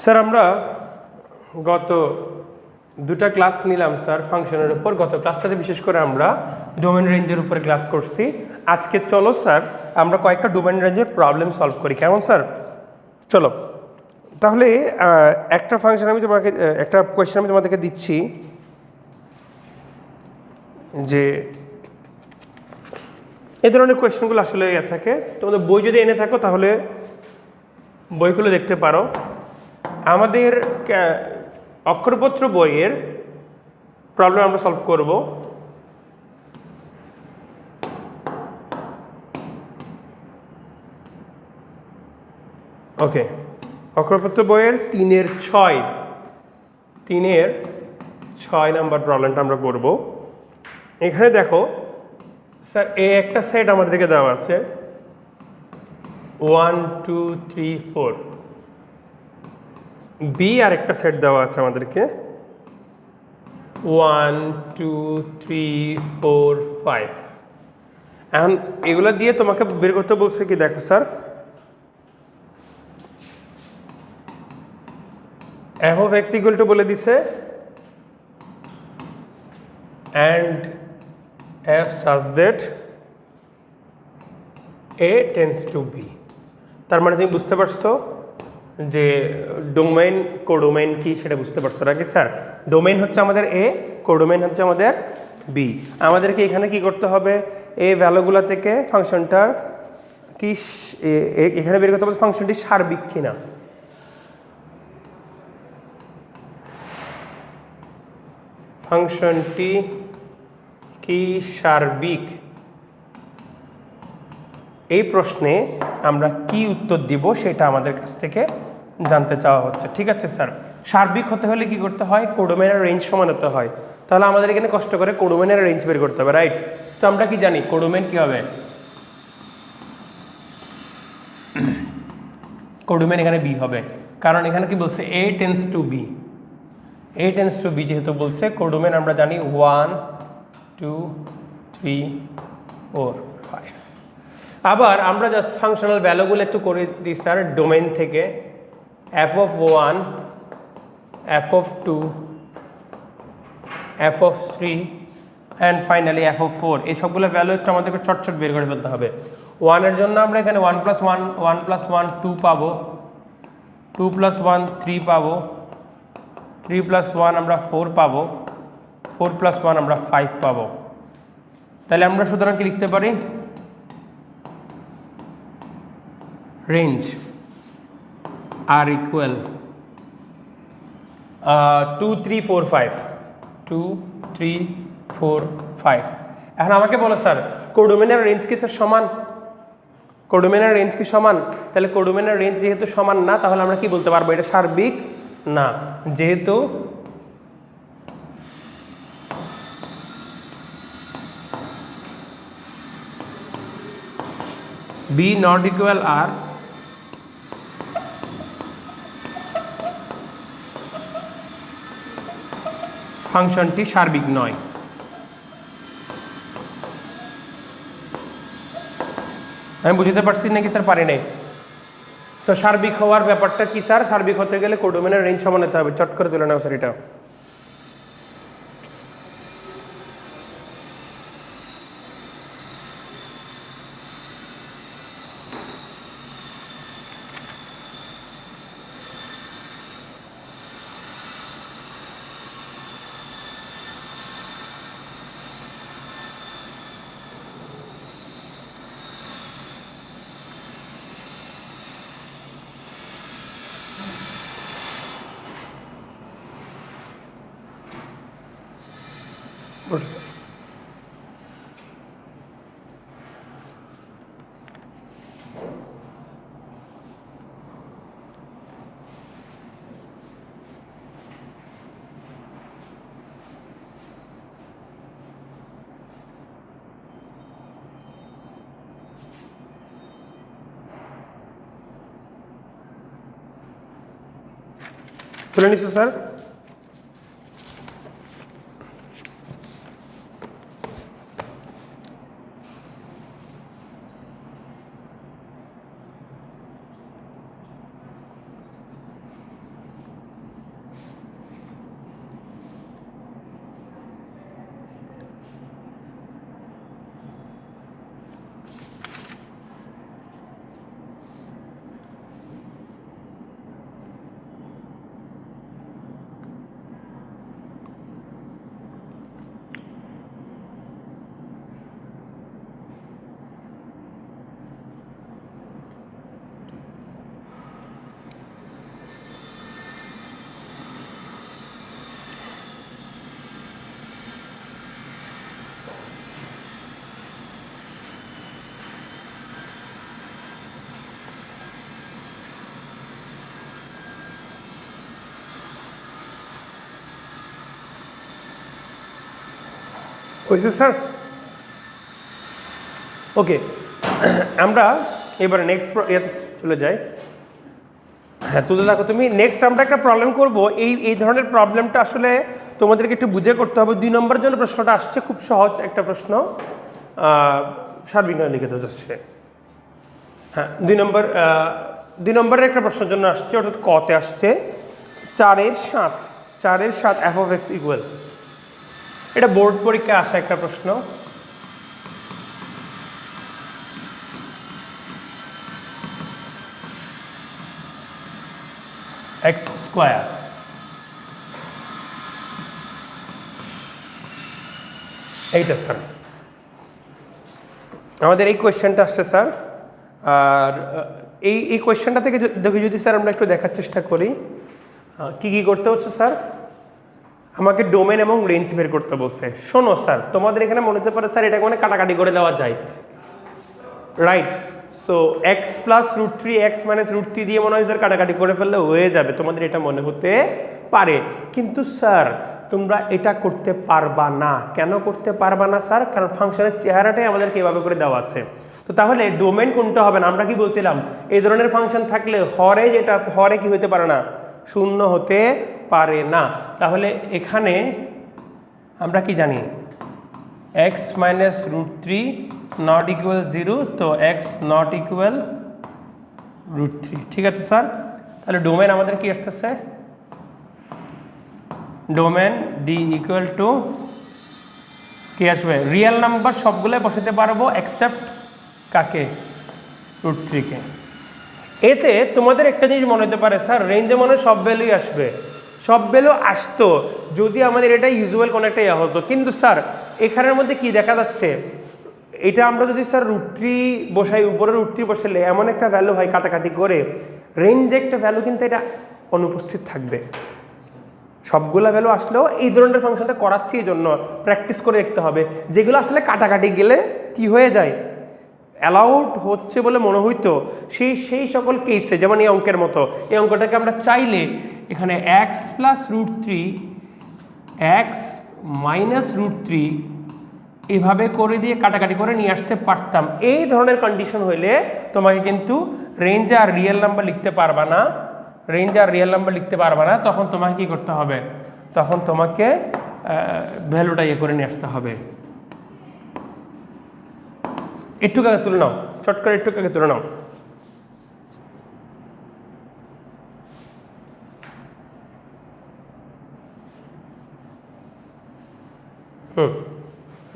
Sir আমরা গত দুটা ক্লাস নিলাম স্যার ফাংশনের উপর। গত ক্লাসটাতে বিশেষ করে আমরা ডোমেন রেঞ্জের উপরে ক্লাস করছি। আজকে চলো স্যার আমরা কয়েকটা ডোমেন রেঞ্জের প্রবলেম সলভ করি, কেমন স্যার? চলো তাহলে একটা ফাংশন আমি তোমাকে একটা কোয়েশ্চেন আমি তোমাদেরকে দিচ্ছি যে এই ধরনের কোয়েশ্চেনগুলো আসলে থাকে। তোমাদের বই যদি এনে থাকো তাহলে বইগুলো দেখতে পারো। আমাদের অক্ষরপত্র বইয়ের প্রবলেম আমরা সলভ করব। ওকে, অক্ষরপত্র বইয়ের 3-6 নাম্বার প্রবলেমটা আমরা করব। এখানে দেখো স্যার এ একটা সেট আমাদেরকে দেওয়া আছে 1 2 3 4, বি আর একটা সেট দেওয়া আছে আমাদেরকে 1 2 3 4 5। এখন এগুলো দিয়ে তোমাকে বের করতে বলছে কি, দেখো sir f of x equal to বলে দিছে and f such that a tends to b। তার মানে তুমি বুঝতে পারছো যে ডোমেইন কোডোমেইন কি সেটা বুঝতে পারছো নাকি স্যার? ডোমেইন হচ্ছে আমাদের এ, কোডোমেইন হচ্ছে আমাদের বি। আমাদেরকে এখানে কি করতে হবে, এই ভ্যালুগুলো থেকে ফাংশনটার কি এখানে বের করতে হবে ফাংশনটি সার্বিক কিনা। ফাংশনটি কি সার্বিক, এই প্রশ্নে আমরা কি উত্তর দিব সেটা আমাদের কাছ থেকে জানতে চাওয়া হচ্ছে। ঠিক আছে স্যার, সার্বিক হতে হলে কি করতে হয়, কোডোমেইনের রেঞ্জ সমান হতে হয়। তাহলে আমাদের এখানে কষ্ট করে কোডোমেইনের রেঞ্জ বের করতে হবে, রাইট? সো আমরা কি জানি কোডোমেইন কি হবে, কোডোমেইন এখানে বি হবে, কারণ এখানে কি বলছে a tends to b, a tends to b যেহেতু বলছে। কোডোমেইন আমরা জানি 1 2 3 4 5। আবার আমরা জাস্ট ফাংশনাল ভ্যালুগুলো একটু করে দিই স্যার ডোমেইন থেকে, f of 1 f of 2 f of 3 and finally f of 4। এই সবগুলো ভ্যালু একটু আমাদেরকে চটচট বের করে ফেলতে হবে। 1 এর জন্য আমরা এখানে 1 + 1 1 + 1 2 পাবো, 2 + 1 3 পাবো, 3 + 1 আমরা 4 পাবো, 4 + 1 আমরা 5 পাবো। তাহলে আমরা সুতরাং কি লিখতে পারি, রেঞ্জ আর ইকুয়াল 2 3 4 5 2 3 4 5। এখন আমাকে বলো স্যার কোডোমেইনের রেঞ্জ কি স্যার সমান, কোডোমেইনের রেঞ্জ কি সমান? তাহলে কোডোমেইনের রেঞ্জ যেহেতু সমান না, তাহলে আমরা কি বলতে পারবো এটা সার্বিক না। যেহেতু b not equal r, ফাংশনটি সার্বিক নয়। আমি বুঝতে পারছি নাকি স্যার, পারি নাই? তো সার্বিক হওয়ার ব্যাপারটা কি স্যার, সার্বিক হতে গেলে কোডোমেইনের রেঞ্জ সমান হতে হবে। চট করে তুলে নাও স্যার এটা। তুলে নিচ্ছি স্যার। হয়েছে স্যার? ওকে, আমরা এবারে নেক্সট চলে যাই। হ্যাঁ, তুলে রাখো তুমি। নেক্সট আমরা একটা প্রবলেম করব। এই ধরনের প্রবলেমটা আসলে তোমাদেরকে একটু বুঝে করতে হবে। 2 নম্বরের জন্য প্রশ্নটা আসছে, খুব সহজ একটা প্রশ্ন, সার্বিক লিখিত যাচ্ছে। হ্যাঁ, 2 নম্বরের একটা প্রশ্নের জন্য আসছে, অর্থাৎ কতে আসছে 4-এর 7 f of x ইকুয়াল। এটা বোর্ড পরীক্ষায় আসা একটা প্রশ্ন। x স্কোয়ার, এইটা স্যার আমাদের এই কোয়েশ্চেনটা আসছে স্যার। আর এই কোয়েশ্চেনটা থেকে দেখি যদি স্যার আমরা একটু দেখার চেষ্টা করি কি করতে হচ্ছে স্যার। আমাকে ডোমেন এবং রেঞ্জ বের করতে বলছে। শোনো স্যার, তোমাদের এখানে মনে হতে পারে স্যার এটা মানে কাটাকাটি করে দেওয়া যায়, right? So x plus √3 x minus √3 দিয়ে মনে হয় স্যার কাটাকাটি করে ফেললে হয়ে যাবে, তোমাদের এটা মনে হতে পারে। কিন্তু স্যার তোমরা এটা করতে পারবা না। কেন করতে পারবা না স্যার? কারণ ফাংশনের চেহারাটাই আমাদেরকে এভাবে করে দেওয়া আছে। তো তাহলে ডোমেন কোনটা হবে না? আমরা কি বলছিলাম, এই ধরনের ফাংশন থাকলে হরে যেটা আছে, হরে কি হতে পারে না? শূন্য হতে পারে না। তাহলে এখানে আমরা কি জানি, x মাইনাস √3 নট ইকুয়াল 0, তো x নট ইকুয়াল √3। ঠিক আছে স্যার, তাহলে ডোমেন আমাদের কি আসতেছে, ডোমেন d ইকুয়াল টু কি আসবে, রিয়েল নাম্বার সবগুলো বসাতে পারবো এক্সেপ্ট কাকে, √3 কে। এতে তোমাদের একটা জিনিস মনে হতে পারে স্যার রেঞ্জে মনে সব ভ্যালুই আসবে। সব ভ্যালু আসতো যদি আমাদের এটা ইউজুয়াল কোনো একটা ইয়া হতো। কিন্তু স্যার এখানের মধ্যে কি দেখা যাচ্ছে, এটা আমরা যদি স্যার √3 বসাই, উপরে √3 বসালে এমন একটা ভ্যালু হয় কাটাকাটি করে, রেঞ্জে একটা ভ্যালু কিন্তু এটা অনুপস্থিত থাকবে। সবগুলা ভ্যালু আসলেও এই ধরনের ফাংশনটা করাচ্ছি, এই জন্য প্র্যাকটিস করে দেখতে হবে। যেগুলো আসলে কাটাকাটি গেলে কি হয়ে যায়, অ্যালাউড হচ্ছে বলে মনে হইতো, সেই সকল কেসে, যেমন এই অঙ্কের মতো, এই অঙ্কটাকে আমরা চাইলে এখানে x প্লাস √3 x মাইনাস √3 এভাবে করে দিয়ে কাটাকাটি করে নিয়ে আসতে পারতাম। এই ধরনের কন্ডিশন হইলে তোমাকে কিন্তু রেঞ্জ আর রিয়েল নাম্বার লিখতে পারবা না, তখন তোমাকে কি করতে হবে, তখন তোমাকে ভ্যালুটা ইয়ে করে নিয়ে আসতে হবে। একটু আগে তুলে নাও, চট করে একটু আগে তুলে নাও।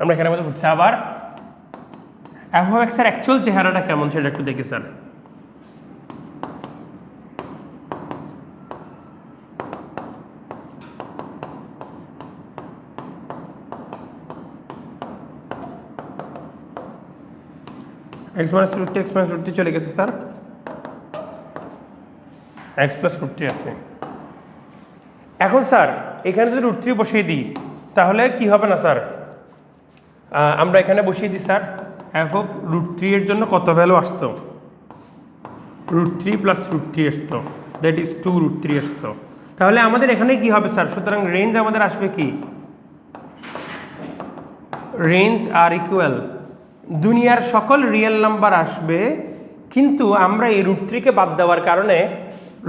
আমরা এখানে মধ্যে বুঝছি আবার f of x এর অ্যাকচুয়াল চেহারাটা কেমন সেটা একটু দেখি স্যার। x মাইনাস √3 চলে গেছে স্যার, x প্লাস √3 আছে। এখন স্যার এখানে যদি √3 বসিয়ে দিই তাহলে কি হবে না স্যার, আমরা এখানে বসিয়ে দিই স্যার f of √3 এর জন্য কত ভ্যালু আসতো, √3 প্লাস √3 আসতো, দ্যাট ইজ 2√3 আসতো। তাহলে আমাদের এখানে কি হবে স্যার, সুতরাং রেঞ্জ আমাদের আসবে কি, রেঞ্জ আর ইকুয়াল দুনিয়ার সকল রিয়েল নাম্বার আসবে, কিন্তু আমরা এই √3 কে বাদ দেওয়ার কারণে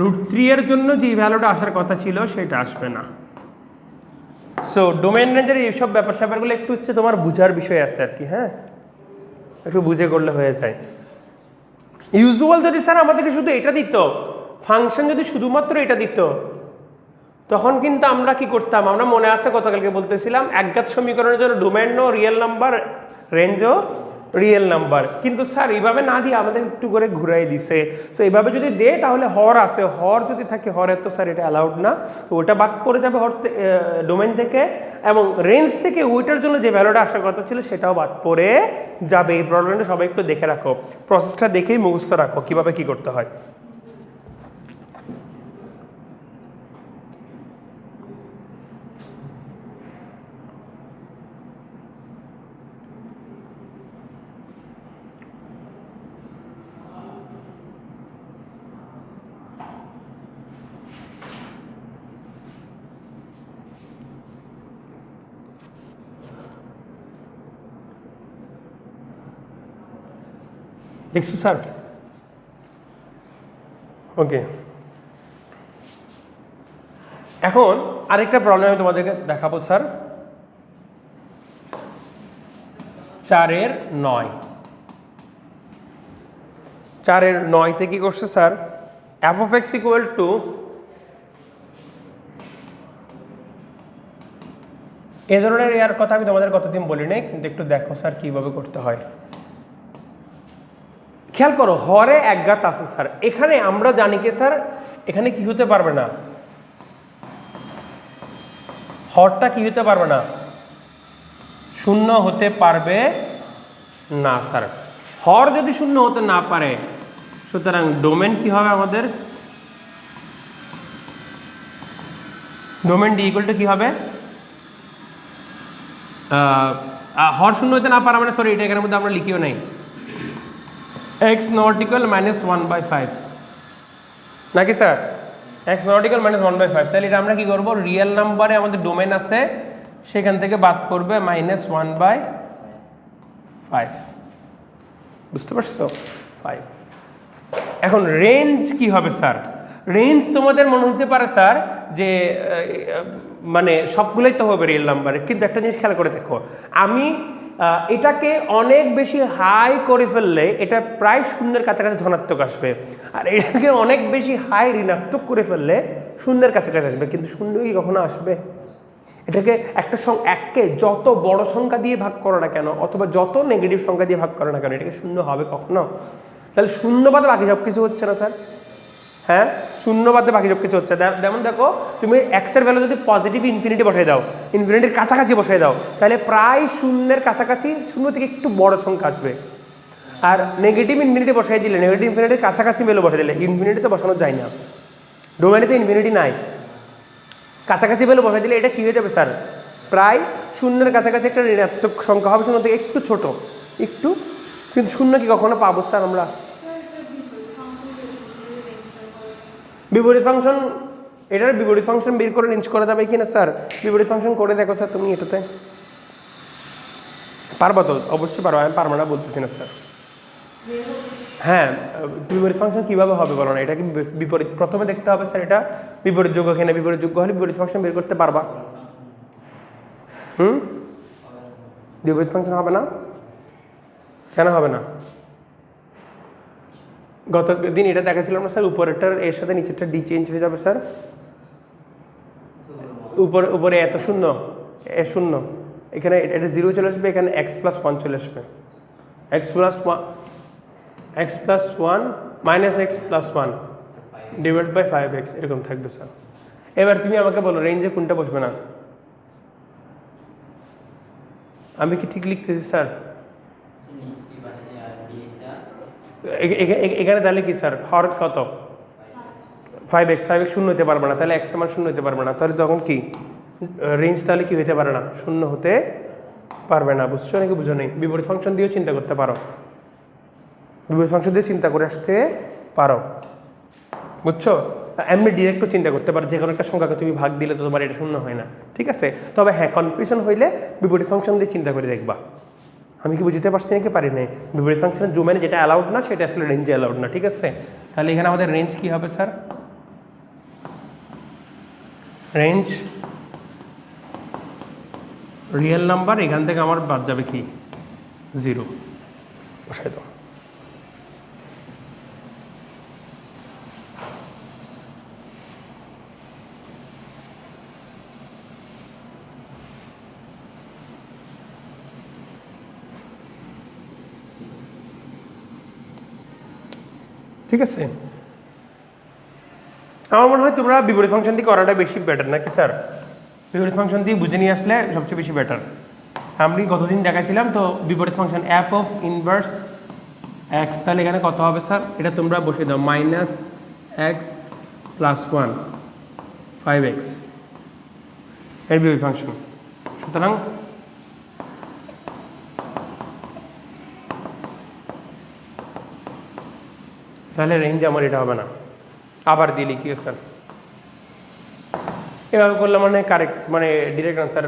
√3 এর জন্য যে ভ্যালুটা আসার কথা ছিল সেটা আসবে না। সো ডোমেন রেঞ্জের এইসব ব্যাপার স্যাপারগুলো একটু হচ্ছে তোমার বুঝার বিষয় আছে আর কি, হ্যাঁ, একটু বুঝে করলে হয়ে যায়। ইউজুয়াল যদি স্যার আমাদেরকে শুধু এটা দিত, ফাংশন যদি শুধুমাত্র এটা দিত, তখন কিন্তু আমরা কি করতাম, আমরা মনে আছে গতকালকে বলতেছিলাম একঘাত সমীকরণের জন্য ডোমেনও রিয়েল নাম্বার, রেঞ্জও রিয়েল নাম্বার। কিন্তু স্যার এইভাবে না দিয়ে আমাদের একটু করে ঘুরাই দিছে। সো এইভাবে যদি দেয় তাহলে হর আছে, হর যদি থাকে, হরে তো স্যার এটা অ্যালাউড না, তো ওটা বাদ পড়ে যাবে হর ডোমেন থেকে, এবং রেঞ্জ থেকে ওইটার জন্য যে ভ্যালুটা আসার কথা ছিল সেটাও বাদ পড়ে যাবে। এই প্রবলেমটা সবাই একটু দেখে রাখো, প্রসেসটা দেখেই মুখস্থ রাখো কীভাবে কী করতে হয়। দেখছি স্যার? ওকে, এখন আরেকটা প্রবলেম আমি তোমাদেরকে দেখাবো স্যার। 4-এর 9, 4-এর 9-তে কি করছে sir? f of x equal to এ ধরনের এর কথা আমি তোমাদের কতদিন বলি নাই, কিন্তু একটু দেখো স্যার কিভাবে করতে হয়। খেয়াল করো, হরে একঘাত আছে স্যার। এখানে আমরা জানি কি স্যার, এখানে কি হতে পারবে না, হরটা কি হতে পারবে না, শূন্য হতে পারবে না স্যার। হর যদি শূন্য হতে না পারে, সুতরাং ডোমেন কি হবে আমাদের? ডোমেন ডি ইকুয়াল টু কি হবে? হর শূন্য হতে না পারা মানে, সরি এটা এখানের মধ্যে আমরা লিখিও নাই, এক্স নট ইকুয়াল -1/5 নাকি স্যার? X not equal -1/5। তাহলে এটা আমরা কি করবো, রিয়েল নাম্বারে আমাদের ডোমেন আছে সেখান থেকে বাদ করবে -1/5। বুঝতে পারছো? 5। এখন রেঞ্জ কি হবে স্যার? রেঞ্জ তোমাদের মনে হতে পারে স্যার যে মানে সবগুলোই তো হবে রিয়েল নাম্বারে, কিন্তু একটা জিনিস খেয়াল করে দেখো, আমি এটাকে অনেক বেশি হাই করে ফেললে এটা প্রায় শূন্যের কাছাকাছি ধনাত্মক আসবে, আর এটাকে অনেক বেশি হাই ঋণাত্মক করে ফেললে শূন্যের কাছাকাছি আসবে। কিন্তু শূন্য কি কখনো আসবে? এটাকে একটা এককে যত বড় সংখ্যা দিয়ে ভাগ করো না কেন, অথবা যত নেগেটিভ সংখ্যা দিয়ে ভাগ করো না কেন, এটাকে শূন্য হবে কখনো? তাহলে শূন্য বাদে বাকি সব কিছু হচ্ছে না স্যার? হ্যাঁ, শূন্য বাদে বাকি সব কিছু হচ্ছে। যেমন দেখো, তুমি এক্সের ভ্যালু যদি পজিটিভ ইনফিনিটি বসাই দাও, ইনফিনিটির কাছাকাছি বসাই দাও, তাহলে প্রায় শূন্যের কাছাকাছি, শূন্য থেকে একটু বড় সংখ্যা আসবে। আর নেগেটিভ ইনফিনিটি বসাই দিলে, নেগেটিভ ইনফিনিটির কাছাকাছি ভ্যালু বসাই দিলে, ইনফিনিটি তো বসানো যায় না, ডোমেনে তো ইনফিনিটি নাই, কাছাকাছি ভ্যালু বসাই দিলে এটা কি হয়ে যাবে স্যার? প্রায় শূন্যের কাছাকাছি একটা ঋণাত্মক সংখ্যা হবে, শূন্য থেকে একটু ছোট একটু। কিন্তু শূন্য কি কখনো পাবো স্যার আমরা? বিপরীত ফাংশন, এটার বিপরীত ফাংশন বের করে রেঞ্জ করা যাবে কিনা স্যার? বিপরীত ফাংশন করে দেখো স্যার তুমি, এটাতে পারবা তো? অবশ্যই পারো, আমি পারবো না বলতেছি না স্যার। হ্যাঁ, বিপরীত ফাংশন কিভাবে হবে বলো না? এটা কি বিপরীত, প্রথমে দেখতে হবে স্যার এটা বিপরীত যোগ্য কিনা, বিপরীত যোগ্য হলে বিপরীত ফাংশন বের করতে পারবা। বিপরীত ফাংশন হবে না কেন? হবে না? গত দিন এটা দেখাছিলাম না স্যার, উপরেরটার এর সাথে নিচেরটা ডি চেঞ্জ হয়ে যাবে স্যার। উপরে এত শূন্য, এ শূন্য, এখানে এটা 0 চলে আসবে, এখানে x+1 চলে আসবে, x+1 -x+1 divide by 5x এরকম থাকবে স্যার। এবার তুমি আমাকে বলো রেঞ্জে কোনটা বসবে না? আমি কি ঠিক লিখতেছি স্যার? এখানে তাহলে কি স্যার, হর কত? 5x শূন্য হতে পারবে না, তাহলে x এর মান শূন্য হতে পারবে না, তাহলে তখন কি রেঞ্জ তাহলে কি হতে পারে না? শূন্য হতে পারবে না। বুঝছো নাকি বুঝো নেই? বিপরীত ফাংশন দিয়েও চিন্তা করতে পারো, বিপরীত ফাংশন দিয়ে চিন্তা করে আসতে পারো, বুঝছো? এমনি ডিরেক্টও চিন্তা করতে পারো, যে কোনো একটা সংখ্যাকে তুমি ভাগ দিলে তো তোমার এটা শূন্য হয় না, ঠিক আছে? তবে হ্যাঁ, কনফিউশন হইলে বিপরীত ফাংশন দিয়ে চিন্তা করে দেখবা। আমি কি বুঝতে পারছি নাকি পারি নাই? বিপরীত ফাংশনের ডোমেনে যেটা অ্যালাউড না সেটা আসলে রেঞ্জে অ্যালাউড না, ঠিক আছে? তাহলে এখানে আমাদের রেঞ্জ কি হবে স্যার? রেঞ্জ রিয়েল নাম্বার, এখান থেকে আমার বাদ যাবে কি? 0 বসাই দাও। ঠিক আছে, আমার মনে হয় তোমরা বিপরীত ফাংশন দিয়ে করাটা বেশি বেটার নাকি স্যার? বিপরীত ফাংশন দিয়ে বুঝে নিয়ে আসলে সবচেয়ে বেশি বেটার। আমি গতদিন দেখাইছিলাম তো বিপরীত function f of inverse x, তাহলে এখানে কত হবে স্যার? এটা তোমরা বসে দাও, -x+1 5x এর বিপরীত ফাংশন। সুতরাং তাহলে রেঞ্জ আমার এটা হবে না। আবার দিয়ে লিখি স্যার, এভাবে করলে মানে কারেক্ট, মানে ডিরেক্ট আনসার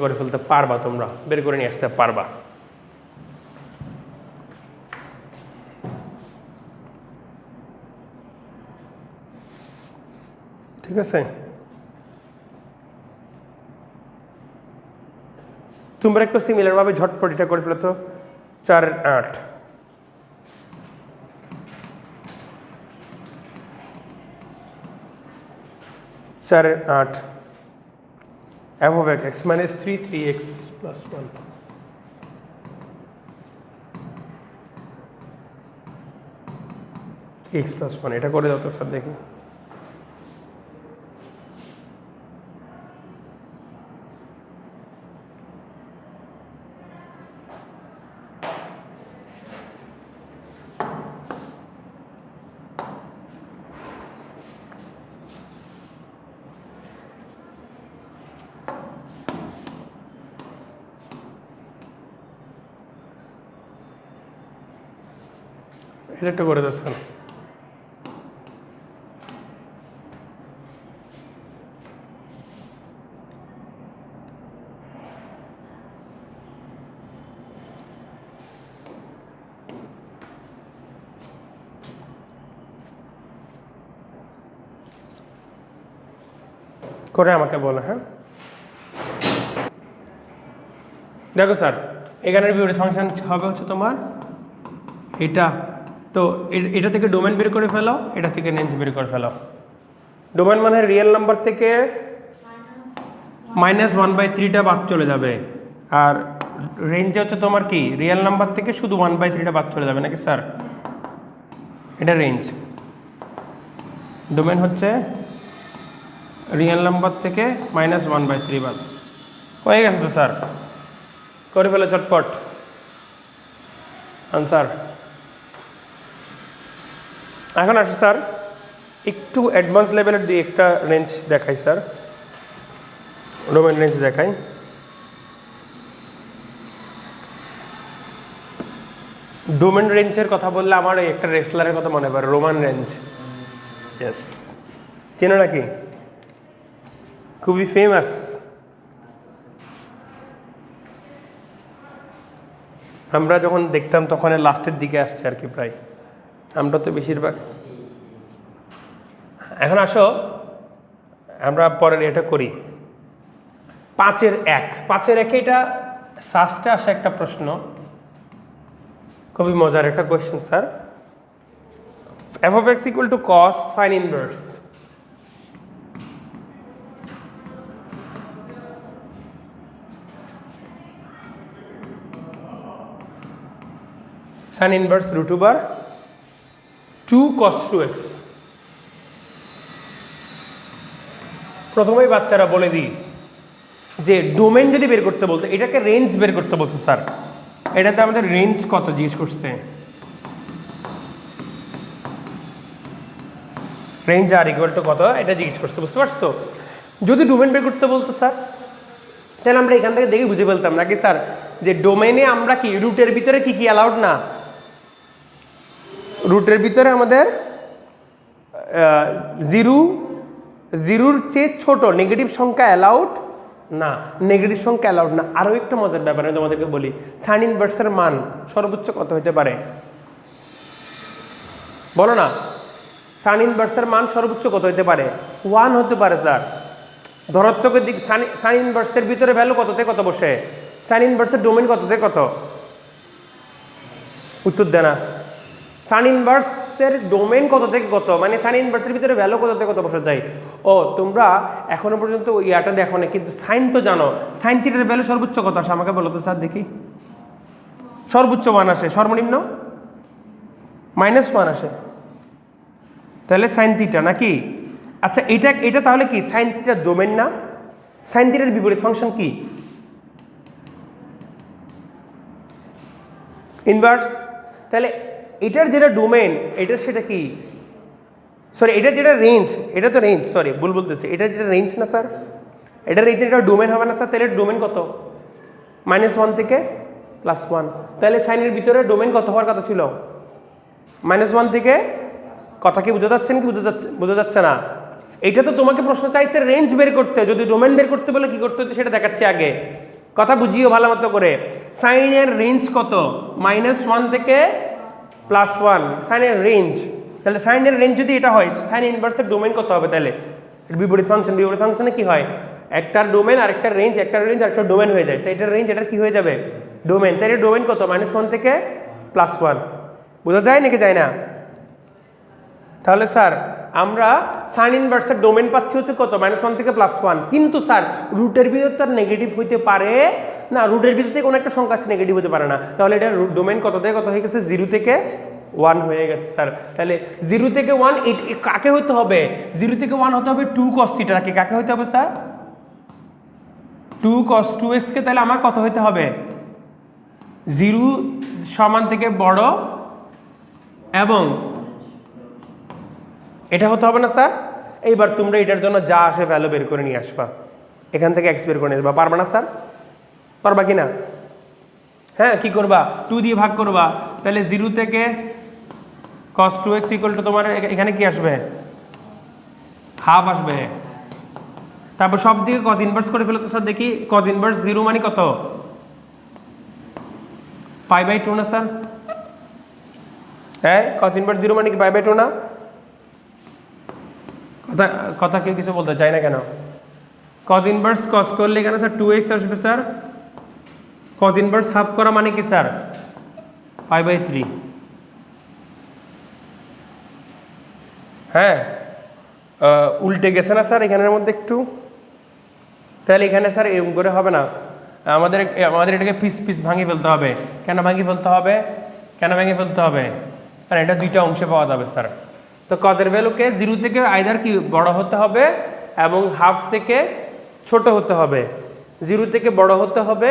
করে ফেলতে পারবা, তোমরা বের করে নিয়ে আসতে পারবা। ঠিক আছে, তোমরা একটু সিমিলারভাবে ঝটপট এটা করে ফেলো তো। 4 আর 8, 4 আর 8 f of x minus 3 3x plus 1, x plus 1 এটা করে দাও তো স্যার দেখি। এটা একটু করে দাও স্যার। করে আমাকে বলো। হ্যাঁ দেখো স্যার, এখানের বিপরীত ফাংশন হবে হচ্ছে তোমার এটা, তো এটা থেকে ডোমেন বের করে ফেলো, এটা থেকে রেঞ্জ বের করে ফেলো। ডোমেন মানে রিয়েল নাম্বার থেকে -1/3টা বাদ চলে যাবে, আর রেঞ্জে হচ্ছে তোমার কি রিয়েল নাম্বার থেকে শুধু 1/3টা বাদ চলে যাবে নাকি স্যার? এটা রেঞ্জ। ডোমেন হচ্ছে রিয়েল নাম্বার থেকে -1/3 বাদ। হয়ে গেছে তো স্যার, করে ফেলো চটপট আনসার। এখন আসো স্যার একটু অ্যাডভান্স লেভেলের দিয়ে একটা রেঞ্জ দেখাই স্যার, ডোমেন রেঞ্জ দেখাই। ডোমেন রেঞ্জের কথা বললে আমার একটা রেসলারের কথা মনে পড়ে, রোমান রেঞ্জ। ইয়েস, চেনো নাকি? খুবই ফেমাস। আমরা যখন দেখতাম তখন লাস্টের দিকে আসছে আর কি, প্রায় আমরা তো বেশিরভাগ। এখন আসো আমরা পরের এটা করি, 5 এর 1 এটা সাস্টে আসা একটা প্রশ্ন, খুবই মজার একটা question sir. f of x equal to cos sin inverse, sin inverse √2 cos 2x। প্রথমেই বাচ্চারা বলে দিই যে ডোমেন যদি বের করতে বলতে, এটাকে রেঞ্জ বের করতে বলছে স্যার, এটাতে আমাদের রেঞ্জ কত জিজ্ঞেস করছে, রেঞ্জ আর ইকুয়াল টু কত এটা জিজ্ঞেস করছে, বুঝতে পারছো? যদি ডোমেন বের করতে বলতো স্যার তাহলে আমরা এখান থেকে দেখে বুঝে ফেলতাম নাকি স্যার যে ডোমেনে আমরা কি রুটের ভিতরে কি কি অ্যালাউড না, রুটের ভিতরে আমাদের জিরোর চেয়ে ছোট নেগেটিভ সংখ্যা অ্যালাউড না, নেগেটিভ সংখ্যা অ্যালাউড না। আরও একটা মজার ব্যাপার আমি তোমাদেরকে বলি, সাইন ইনভার্সের মান সর্বোচ্চ কত হতে পারে বলো না? সাইন ইনভার্সের মান সর্বোচ্চ কত হতে পারে? 1 হতে পারে স্যার। ধনাত্মকের দিক সাইন ইনভার্সের ভিতরে ভ্যালু কত থেকে কত বসে? সাইন ইনভার্সের ডোমেন কত থেকে কত? উত্তর দেয় না। সাইন ইনভার্সের ডোমেন কত থেকে কত, মানে সাইন ইনভার্সের ভিতরে ভ্যালু কত থেকে কত বসে যায়? ও তোমরা এখনো পর্যন্ত ওই ইয়াটা দেখো না, কিন্তু সাইন তো জানো, সাইন থিটার ভ্যালু সর্বোচ্চ কত আসে আমাকে বলো তো স্যার দেখি। সর্বোচ্চ 1 আসে, সর্বনিম্ন -1 আসে, তাহলে সাইন থিটা নাকি? আচ্ছা এটা তাহলে কি সাইন থিটার ডোমেন না? সাইন থিটার বিপরীত ফাংশন কি? ইনভার্স। তাহলে এটার যেটা ডোমেন এটা সেটা কি, সরি এটা যেটা রেঞ্জ, এটা তো রেঞ্জ, সরি ভুল বলতেছি, এটা যেটা রেঞ্জ না স্যার, এটা রেঞ্জ, এটা ডোমেন হবে না স্যার? তাহলে ডোমেন কত? -1 থেকে +1। তাহলে সাইনের ভিতরে ডোমেন কত হওয়ার কথা ছিল? -1 থেকে। কথা কি বোঝা যাচ্ছে কি বোঝা যাচ্ছে না? এটা তো তোমাকে প্রশ্ন চাইছে রেঞ্জ বের করতে, যদি ডোমেন বের করতে বলে কি করতে হতো সেটা দেখাচ্ছি আগে, কথা বুঝিও ভালো মতো করে। সাইনের রেঞ্জ কত? -1 থেকে +1 সাইনের রেঞ্জ। তাহলে সাইনের রেঞ্জ যদি এটা হয়, সাইন ইনভার্সের ডোমেন কত হবে তাহলে? বিপরীত ফাংশনে কি হয়, একটা ডোমেন আর একটা রেঞ্জ, একটা রেঞ্জ আর একটা ডোমেন হয়ে যায়। তো এটার রেঞ্জ এটার কি হয়ে যাবে, ডোমেন। তাই এটা ডোমেন কত, -1 থেকে +1। বোঝা যায় নাকি যায় না? তাহলে স্যার আমরা সাইন ইনভার্সের ডোমেন পাচ্ছি হচ্ছে কত, -1 থেকে +1। কিন্তু স্যার রুটের ভিতর তার নেগেটিভ হইতে পারে না, রুটের ভিতর থেকে কোনো একটা সংখ্যা নেগেটিভ হতে পারে না। তাহলে এটা ডোমেন কত থেকে কত হয়ে গেছে, 0 থেকে 1 হয়ে গেছে স্যার। তাহলে 0 থেকে 1 কাকে হতে হবে, 0 থেকে 1 হতে হবে 2 cos θ কে। কাকে হতে হবে স্যার, 2 cos 2x কে। তাহলে আমার কত হতে হবে, 0 সমান থেকে বড় এবং এটা হতে হবে না স্যার। এইবার তোমরা এটার জন্য যা আসে ভ্যালু বের করে নিয়ে আসবা, এখান থেকে x বের করে নিয়ে আসবা। পারবা না স্যার, পারবা কি না? হ্যাঁ, কি করবা, 2 দিয়ে ভাগ করবা। তাহলে 0 থেকে cos 2x = তোমার এখানে কি আসবে, হাফ আসবে। তারপর সব দিকে cos ইনভার্স করে ফেলো তো স্যার, দেখি cos ইনভার্স 0 মানে কত, π/2 না স্যার? হ্যাঁ, cos ইনভার্স 0 মানে কি π/2 না? কথা কেউ কিছু বলতে চায় না কেন? cos ইনভার্স cos করলে এখানে স্যার 2x আসবে স্যার। cos ইনভার্স হাফ করা মানে কি স্যার, π/3। হ্যাঁ, উল্টে গেছে না স্যার এখানের মধ্যে একটু? তাহলে এখানে স্যার এরকম করে হবে না, আমাদের এটাকে পিস ভাঙিয়ে ফেলতে হবে। কেন ভাঙিয়ে ফেলতে হবে, কারণ এটা দুইটা অংশে পাওয়া যাবে স্যার। তো কজের ভ্যালুকে 0 থেকে আইদার কি বড় হতে হবে এবং হাফ থেকে ছোট হতে হবে, 0 থেকে বড় হতে হবে,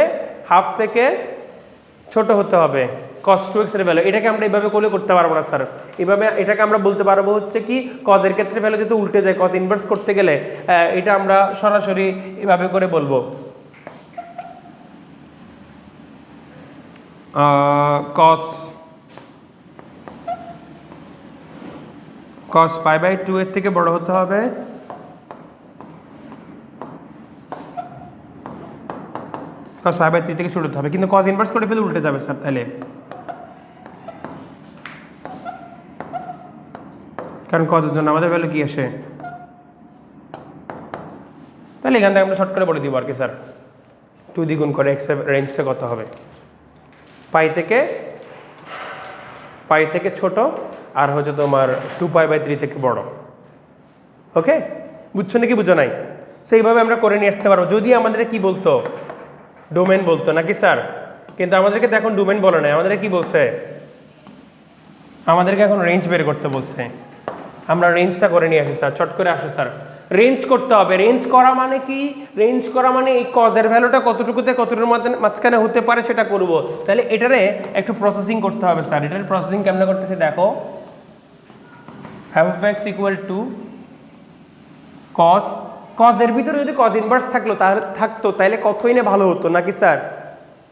হাফ থেকে ছোট হতে হবে cos 2x এর ভ্যালু। এটাকে আমরা এইভাবে করতে পারবো না স্যার। এইভাবে এটাকে আমরা বলতে পারবো হচ্ছে কি, কজের ক্ষেত্রে ভ্যালু যেহেতু উল্টে যায়, cos ইনভার্স করতে গেলে এটা আমরা সরাসরি এভাবে করে বলবো cos π/2 এর থেকে বড় হতে হবে, cos π/3 থেকে ছোট হতে হবে। কিন্তু cos ইনভার্স করে ফেলে উল্টে যাবে স্যার। তাহলে কারণ cos এর জন্য আমাদের ভ্যালু কি আসে, তাহলে এখান থেকে আমরা শর্ট করে বলে দিব আর কি স্যার, 2 দিয়ে গুণ করে x এর রেঞ্জটা কত হবে, π থেকে ছোট আর হচ্ছে তোমার 2π/3 থেকে বড়। ওকে, বুঝছো নাকি বুঝো নাই? সেইভাবে আমরা করে নিয়ে আসতে পারবো যদি আমাদের কি বলতো, ডোমেন বলতো নাকি স্যার? কিন্তু আমাদেরকে তো এখন ডোমেন বলে নাই, আমাদের কি বলছে, আমাদেরকে এখন রেঞ্জ বের করতে বলছে। আমরা রেঞ্জটা করে নিয়ে আসি স্যার, চট করে আসো স্যার। রেঞ্জ করতে হবে। রেঞ্জ করা মানে কি, রেঞ্জ করা মানে এই কজের ভ্যালুটা কতটুকুতে কতটুকুর মাঝখানে হতে পারে সেটা করব। তাহলে এটারে একটু প্রসেসিং করতে হবে স্যার। এটার প্রসেসিং কেমন করতেছি দেখো, f(x) = cos এর ভিতরে যদি cos ইনভার্স থাকতো তাহলে কতই না ভালো হতো নাকি স্যার?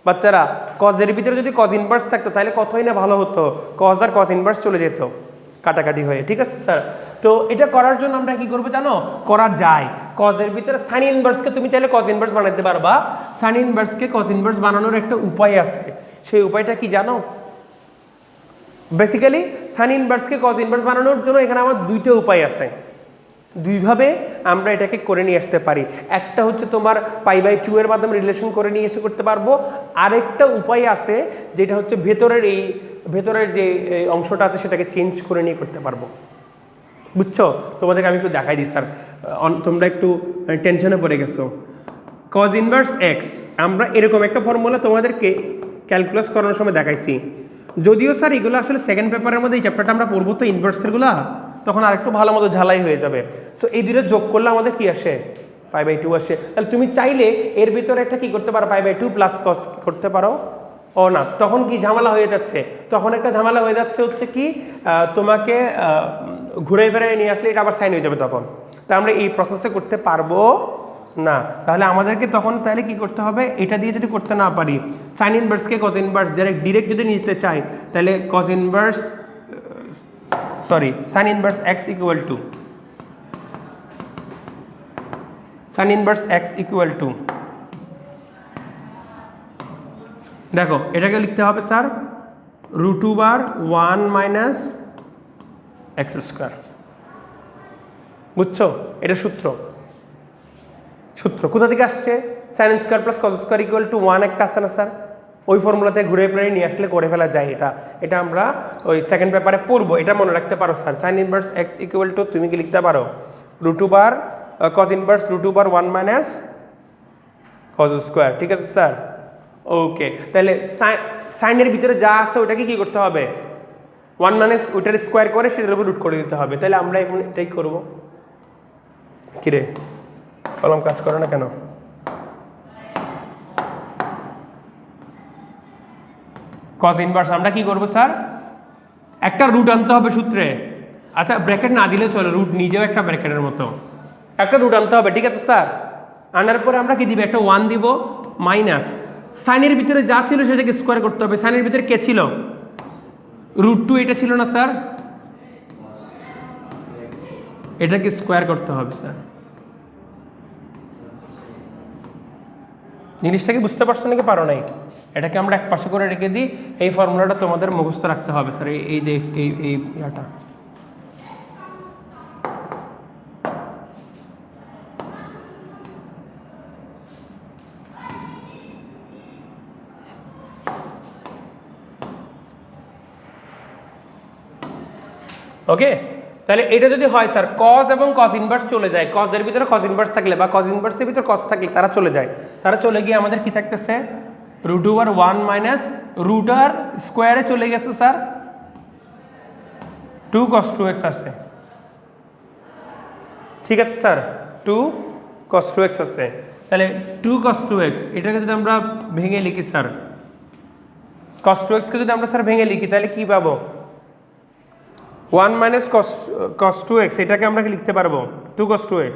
বাচ্চারা, cos এর ভিতরে যদি cos ইনভার্স থাকতো তাহলে কতই না ভালো হতো, cos আর cos ইনভার্স চলে যেত কাটাকাটি হয়ে। ঠিক আছে স্যার? তো এটা করার জন্য আমরা কি করবো জানো, করা যায় cos এর ভিতরে sin ইনভার্সকে তুমি চাইলে cos ইনভার্স বানাতে পারবা। sin ইনভার্সকে cos ইনভার্স বানানোর একটা উপায় আছে, সেই উপায়টা কি জানো? বেসিক্যালি sin ইনভার্সকে cos ইনভার্স বানানোর জন্য এখানে আমার দুইটা উপায় আছে, দুইভাবে আমরা এটাকে করে নিয়ে আসতে পারি। একটা হচ্ছে তোমার π/2 এর মাধ্যমে রিলেশন করে নিয়ে এসে করতে পারবো। আরেকটা উপায় আছে যেটা হচ্ছে ভেতরের যে অংশটা আছে সেটাকে চেঞ্জ করে নিয়ে করতে পারবো। বুঝছো? তোমাদেরকে আমি একটু দেখাই দিই স্যার, তোমরা একটু টেনশনে পড়ে গেছো। cos ইনভার্স x আমরা এরকম একটা ফর্মুলা তোমাদেরকে ক্যালকুলাস করানোর সময় দেখাইছি। যদিও স্যার এগুলো আসলে সেকেন্ড পেপারের মধ্যে এই চ্যাপ্টারটা আমরা পড়বো তো ইনভার্সেরগুলো, তখন আরেকটু ভালো মতো ঝালাই হয়ে যাবে। সো এই দুটো যোগ করলে আমাদের কি আসে, π/2 আসে। তাহলে তুমি চাইলে এর ভিতরে একটা কি করতে পারো, π/2 প্লাস cos করতে পারো। ও না, তখন কি ঝামেলা হয়ে যাচ্ছে, তখন একটা ঝামেলা হয়ে যাচ্ছে হচ্ছে কি, তোমাকে ঘুরে ফিরে নিয়ে আসলে এটা আবার সাইন হয়ে যাবে তখন। তা আমরা এই প্রসেসে করতে পারবো না। তাহলে আমাদেরকে তখন তাহলে কি করতে হবে, এটা দিয়ে যদি করতে না পারি, সাইন ইনভার্সকে cos ইনভার্স ডিরেক্ট যদি নিতে চাই তাহলে cos inverse sin inverse x = sin inverse x = দেখো এটাকে লিখতে হবে স্যার √1 - x²। বুঝছো? এটা সূত্র কোথা থেকে আসছে? Sine square plus cos square equal to 1 একটা আছে না স্যার? ওই ফর্মুলাতে ঘুরে ফিরে নিয়ে আসলে করে ফেলা যায়। এটা আমরা ওই সেকেন্ড পেপারে পড়বো, এটা মনে রাখতে পারো sir. Sine inverse x equal to তুমি কি লিখতে পারো root over cos inverse root over 1 minus cos square. ঠিক আছে স্যার? ওকে, তাহলে সাইনের ভিতরে যা আছে ওটাকে কি করতে হবে? 1 মাইনাস ওইটার স্কোয়ার করে সেটার উপর রুট করে দিতে হবে। তাহলে আমরা এখন এটাই করবো। কিরে কলম কাজ করে না কেন? কজ ইনভার্স আমরা কি করবো স্যার? একটা রুট আনতে হবে সূত্রে। আচ্ছা ব্র্যাকেট না দিলে চলে, রুট নিজেও একটা ব্র্যাকেটের মতো, একটা রুট আনতে হবে। ঠিক আছে স্যার? আনার পরে আমরা কি দিব? একটা 1 দিব মাইনাস সাইনের ভিতরে যা ছিল সেটাকে স্কোয়ার করতে হবে। সাইনের ভিতরে কে ছিল? √2 এটা ছিল না স্যার? এটাকে স্কোয়ার করতে হবে স্যার। জিনিসটাকে বুঝতে পারছো নাকি পারো নাই? এটাকে আমরা এক পাশে করে রেখে দিই। এই ফর্মুলাটা তোমাদের মুখস্থ রাখতে হবে স্যার। এই যে এই ইয়াটা ওকে। তাহলে এটা যদি হয় স্যার কজ এবং কজ ইনভার্স চলে যায়, কজের ভিতরে কজ ইনভার্স থাকলে বা কজ ইনভার্সের ভিতরে কজ থাকলে তারা চলে যায়। তারা চলে গিয়ে আমাদের কি থাকতেছে? রুট ওভার 1 মাইনাস রুট আর স্কোয়ারে চলে গেছে স্যার 2 cos 2x আছে। ঠিক আছে স্যার? 2 cos 2x আছে। তাহলে 2 cos 2x এটাকে যদি আমরা ভেঙে লিখি স্যার, cos 2x কে যদি আমরা স্যার ভেঙে লিখি তাহলে কি পাবো? 1 মাইনাস cos 2x এটাকে আমরা কি লিখতে পারবো? 2 cos 2x।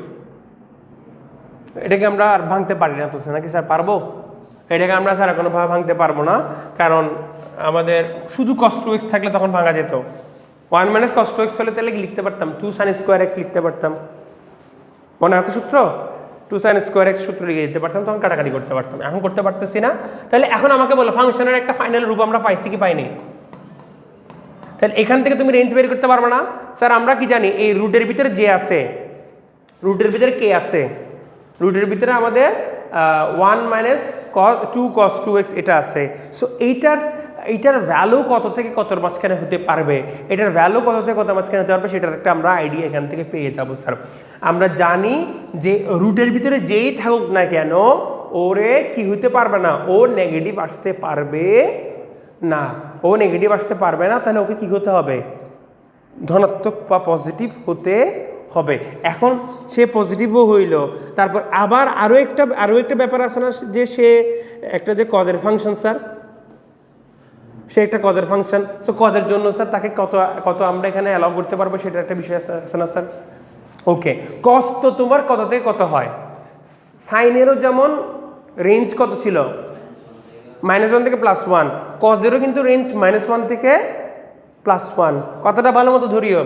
এটাকে আমরা আর ভাঙতে পারি না তো নাকি স্যার? পারবো? এটাকে আমরা স্যার কোনোভাবে ভাঙতে পারবো না, কারণ আমাদের শুধু cos 2x থাকলে তখন ভাঙা যেত। 1 মাইনাস cos 2x হলে তাহলে কি লিখতে পারতাম? 2 sin স্কোয়ার x লিখতে পারতাম। মনে আছে সূত্র? 2 sin স্কোয়ার x সূত্র লিখে দিতে পারতাম, তখন কাটাকাটি করতে পারতাম। এখন করতে পারতেছি না। তাহলে এখন আমাকে বলো ফাংশনের একটা ফাইনাল রূপ আমরা পাইছি কি পাইনি? তাহলে এখান থেকে তুমি রেঞ্জ বের করতে পারবে না স্যার? আমরা কি জানি এই রুটের ভিতরে যে আছে, রুটের ভিতরে কে আছে? রুটের ভিতরে আমাদের 1 মাইনাস 2 cos 2x এটা আছে। সো এইটার ভ্যালু কত থেকে কতর মাঝখানে হতে পারবে, এটার ভ্যালু কত থেকে কত মাঝখানে হতে পারবে সেটার একটা আমরা আইডিয়া এখান থেকে পেয়ে যাবো স্যার। আমরা জানি যে রুটের ভিতরে যেই থাকুক না কেন ওরে কি হতে পারবে না, ও নেগেটিভ আসতে পারবে না। ও নেগেটিভ আসতে পারবে না, তাহলে ওকে কি হতে হবে? ধনাত্মক বা পজিটিভ হতে হবে। এখন সে পজিটিভও হইল, তারপর আবার আরও একটা ব্যাপার আছে না, যে সে একটা যে কজের ফাংশন স্যার, সে একটা কজের ফাংশন। সো কজের জন্য স্যার তাকে কত আমরা এখানে অ্যালাউ করতে পারবো সেটার একটা বিষয় আছে না স্যার? ওকে, কজ তো তোমার কত থেকে কত হয়? সাইনেরও যেমন রেঞ্জ কত ছিল? -1 থেকে +1। কজেরও কিন্তু রেঞ্জ -1 থেকে +1। কতটা ভালো মতো ধরিও,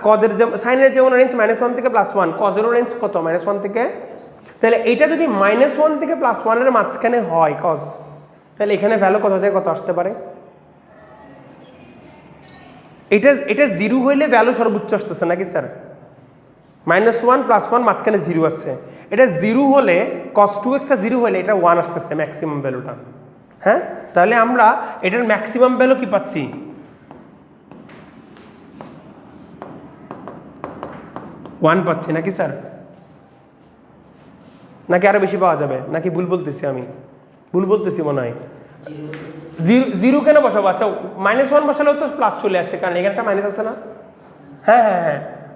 কজের সাইনের যেমন রেঞ্জ -1 থেকে +1, কজেরও রেঞ্জ কত? -1 থেকে। তাহলে এটা যদি -1 থেকে +1 এর মাঝখানে হয় কজ, তাহলে এখানে ভ্যালু কত থেকে কত আসতে পারে? এটা 0 হইলে ভ্যালু সর্বোচ্চ আসতেছে নাকি স্যার? -1 +1 মাঝখানে 0 আসছে। এটা 0 হলে cos 2x টা 0 হলে এটা 1 আসতেছে ম্যাক্সিমাম ভ্যালুটা। হ্যাঁ, তাহলে আমরা এটার ম্যাক্সিমাম ভ্যালু কি পাচ্ছি? 1 পাচ্ছি নাকি স্যার? নাকি আরো বেশি পাওয়া যাবে? নাকি ভুল বলতেছি? আমি ভুল বলতেছি মনে হয়। 0 কেন বসাবো? আচ্ছা -1 বসালেও তো প্লাস চলে আসছে, কারণ এখানটা মাইনাস আছে না? হ্যাঁ,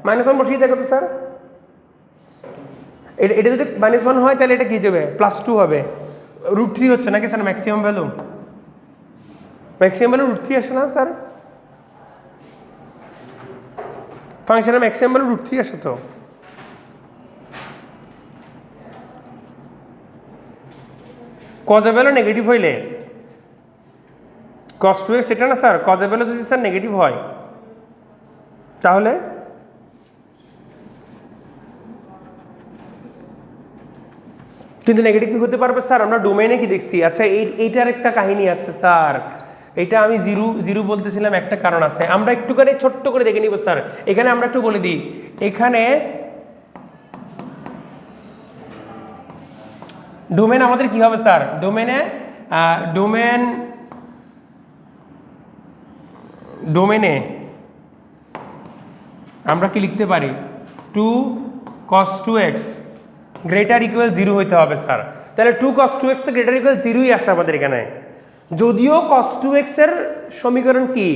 -1 বসিয়ে দেখো তো স্যার। এটা যদি -1 হয় তাহলে এটা কি যাবে? +2 হবে। √3 হচ্ছে নাকি sir maximum value? Maximum value √3 আসে না স্যার? ফাংশনের ম্যাক্সিমাম ভ্যালু √3 আসে তো। কজের ভ্যালু নেগেটিভ হইলে cos 2x এটা না স্যার, কজের ভ্যালু যদি স্যার নেগেটিভ হয় তাহলে কিন্তু নেগেটিভ কি হতে পারবে স্যার? আমরা ডোমেইনে কি দেখছি? আচ্ছা এইটার একটা কাহিনী আছে স্যার, এটা আমি জিরো জিরো বলতেছিলাম একটা কারণ আছে, আমরা একটুখানি ছোট্ট করে দেখে নিব স্যার। এখানে আমরা একটু বলে দিই, এখানে ডোমেন আমাদের কি হবে স্যার, ডোমেনে আমরা কি লিখতে পারি, 2 cos 2x গ্রেটার ইকুয়াল 0 হইতে হবে স্যার। তাহলে 2 cos 2x তো গ্রেটার ইকুয়াল 0ই আছে আমাদের এখানে। যদিও cos 2x এর সমীকরণ কি,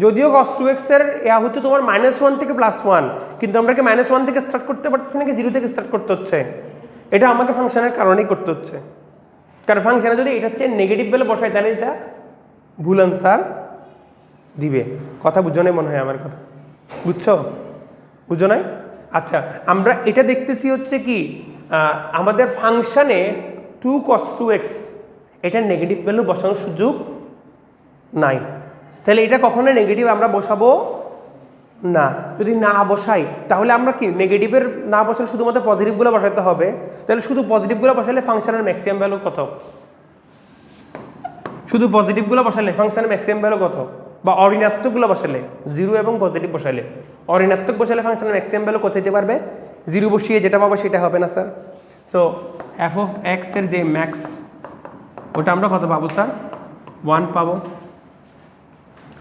যদিও cos 2x এর হচ্ছে তোমার -1 থেকে +1, কিন্তু আমরা কি -1 থেকে স্টার্ট করতে পারতেছি নাকি 0 থেকে স্টার্ট করতে হচ্ছে? এটা আমাকে ফাংশনের কারণেই করতে হচ্ছে, কারণ ফাংশনে যদি এটা হচ্ছে নেগেটিভ ভ্যালু বসাই তাহলে এটা ভুল আনসার দিবে। কথা বুঝো নাই মনে হয় আমার কথা, বুঝছো? বুঝো নাই? আচ্ছা, আমরা এটা দেখতেছি হচ্ছে কি আমাদের ফাংশনে 2 cos 2x এটা নেগেটিভ ভ্যালু বসানোর সুযোগ নাই, তাহলে এটা কখনো নেগেটিভ আমরা বসাবো না। যদি না বসাই তাহলে আমরা কি নেগেটিভের না বসালে শুধুমাত্র পজিটিভগুলো বসাতে হবে, তাহলে শুধু পজিটিভগুলো বসালে ফাংশনের ম্যাক্সিমাম ভ্যালু কত, শুধু পজিটিভগুলো বসালে ফাংশনের ম্যাক্সিমাম ভ্যালু কত, বা অঋণাত্মকগুলো বসালে 0 এবং পজিটিভ বসালে, অঋণাত্মক বসালে ফাংশনের ম্যাক্সিমাম ভ্যালু কত হতে পারবে, 0 বসিয়ে যেটা পাবো সেটা হবে না sir. So F of x এর যে ম্যাক্স ওটা আমরা কত পাবো স্যার, 1 পাবো।